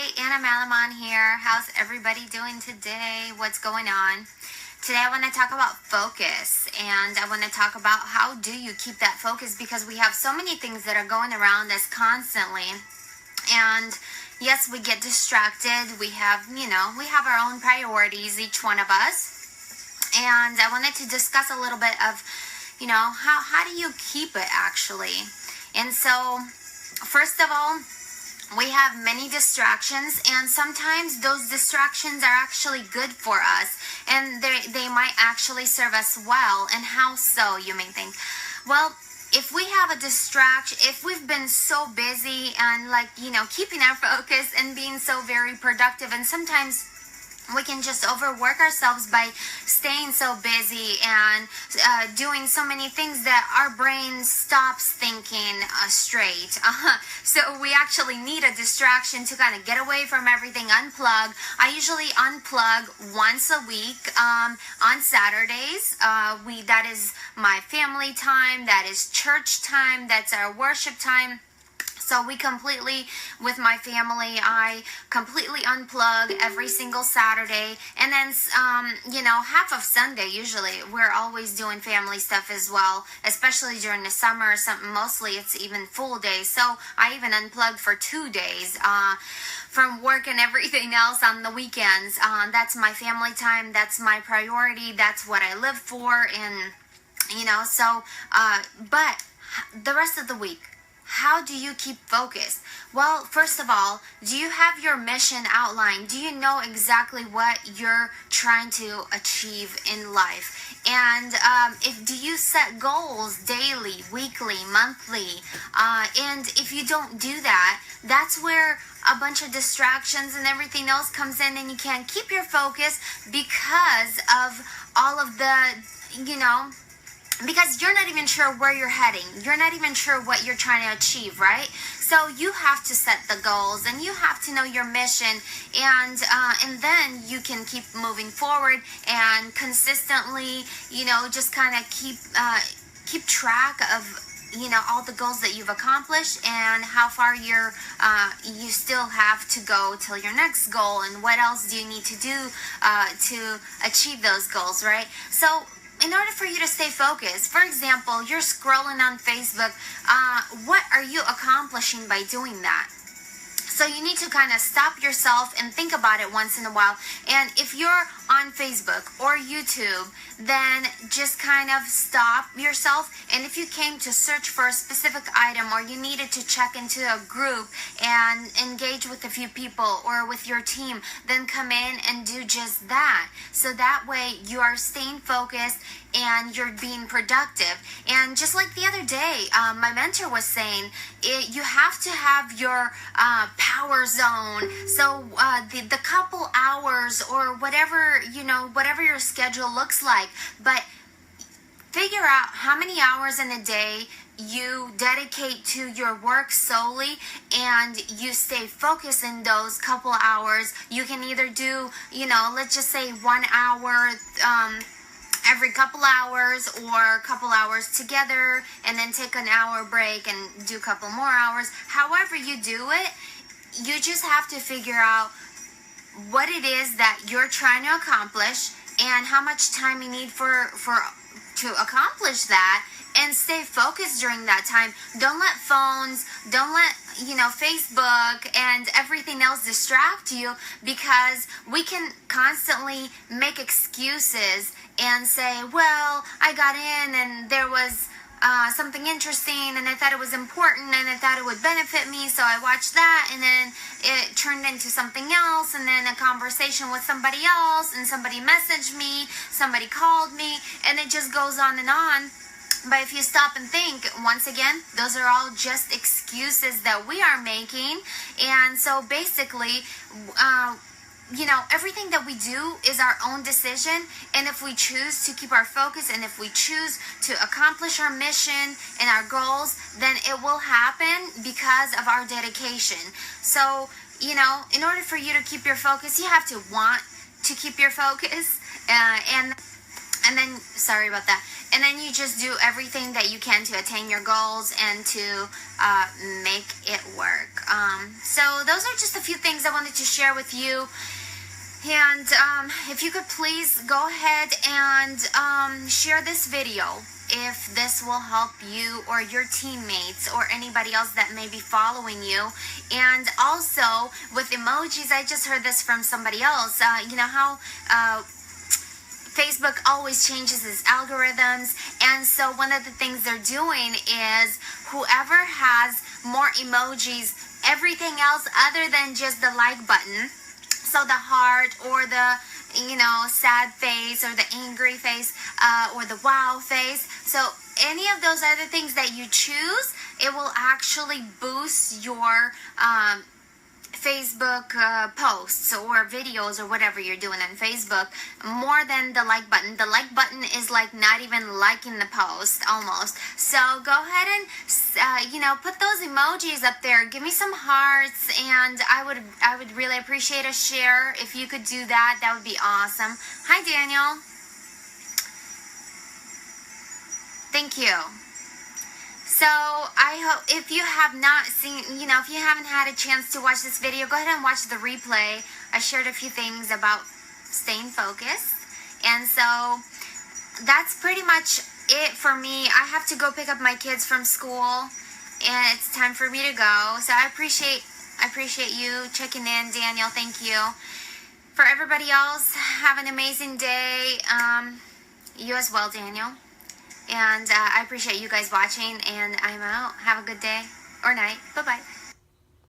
Hey, Anna Malaman here. How's everybody doing today? What's going on? Today I want to talk about focus, and I want to talk about how do you keep that focus, because we have so many things that are going around us constantly. And yes, we get distracted. We have our own priorities, each one of us. And I wanted to discuss a little bit of, how do you keep it actually? And so, first of all, we have many distractions, and sometimes those distractions are actually good for us, and they might actually serve us well. And how so, you may think? Well, if we have a distraction, if we've been so busy and keeping our focus and being so very productive, and sometimes we can just overwork ourselves by staying so busy and doing so many things that our brain stops thinking straight. So we actually need a distraction to kind of get away from everything, unplug. I usually unplug once a week on Saturdays. That is my family time, that is church time, that's our worship time. So with my family, I completely unplug every single Saturday. And then, half of Sunday, usually, we're always doing family stuff as well, especially during the summer or something. Mostly it's even full days. So I even unplugged for 2 days from work and everything else on the weekends. That's my family time. That's my priority. That's what I live for. And, but the rest of the week, how do you keep focused? Well, first of all, do you have your mission outlined? Do you know exactly what you're trying to achieve in life? And do you set goals daily, weekly, monthly? And if you don't do that, that's where a bunch of distractions and everything else comes in, and you can't keep your focus because of all of the, because you're not even sure where you're heading. You're not even sure what you're trying to achieve, right? So you have to set the goals, and you have to know your mission, and then you can keep moving forward and consistently, just kind of keep track of all the goals that you've accomplished and how far you still have to go till your next goal, and what else do you need to do to achieve those goals, right? So in order for you to stay focused, for example, you're scrolling on Facebook, what are you accomplishing by doing that? So you need to kind of stop yourself and think about it once in a while. And if you're on Facebook or YouTube, then just kind of stop yourself. And if you came to search for a specific item, or you needed to check into a group and engage with a few people or with your team, then come in and do just that. So that way you are staying focused and you're being productive. And just like the other day, my mentor was saying, you have to have your power zone. So the couple hours or whatever your schedule looks like, but figure out how many hours in a day you dedicate to your work solely, and you stay focused in those couple hours. You can either do, let's just say 1 hour every couple hours, or a couple hours together, and then take an hour break and do a couple more hours. However you do it, you just have to figure out what it is that you're trying to accomplish and how much time you need to accomplish that, and stay focused during that time. Don't let phones, don't let Facebook and everything else distract you, because we can constantly make excuses and say, well, I got in and there was something interesting, and I thought it was important, and I thought it would benefit me, so I watched that, and then it turned into something else, and then a conversation with somebody else, and somebody messaged me, somebody called me, and it just goes on and on. But if you stop and think, once again, those are all just excuses that we are making. And so basically, everything that we do is our own decision. And if we choose to keep our focus, and if we choose to accomplish our mission and our goals, then it will happen because of our dedication. So, in order for you to keep your focus, you have to want to keep your focus. And then, sorry about that. and then you just do everything that you can to attain your goals and to make it work. So those are just a few things I wanted to share with you. And if you could please go ahead and share this video if this will help you or your teammates or anybody else that may be following you. And also with emojis, I just heard this from somebody else. You know how Facebook always changes its algorithms, and so one of the things they're doing is whoever has more emojis, everything else other than just the like button, so the heart or the sad face or the angry face or the wow face, so any of those other things that you choose, it will actually boost your Facebook posts or videos or whatever you're doing on Facebook more than the like button. The like button is like not even liking the post almost. So go ahead and put those emojis up there. Give me some hearts, and I would really appreciate a share if you could do that. That would be awesome. Hi Daniel. Thank you. So I hope if you have not seen, if you haven't had a chance to watch this video, go ahead and watch the replay. I shared a few things about staying focused. And so that's pretty much it for me. I have to go pick up my kids from school, and it's time for me to go. So I appreciate you checking in, Daniel. Thank you. For everybody else, have an amazing day. You as well, Daniel. And I appreciate you guys watching, and I'm out. Have a good day or night. Bye-bye.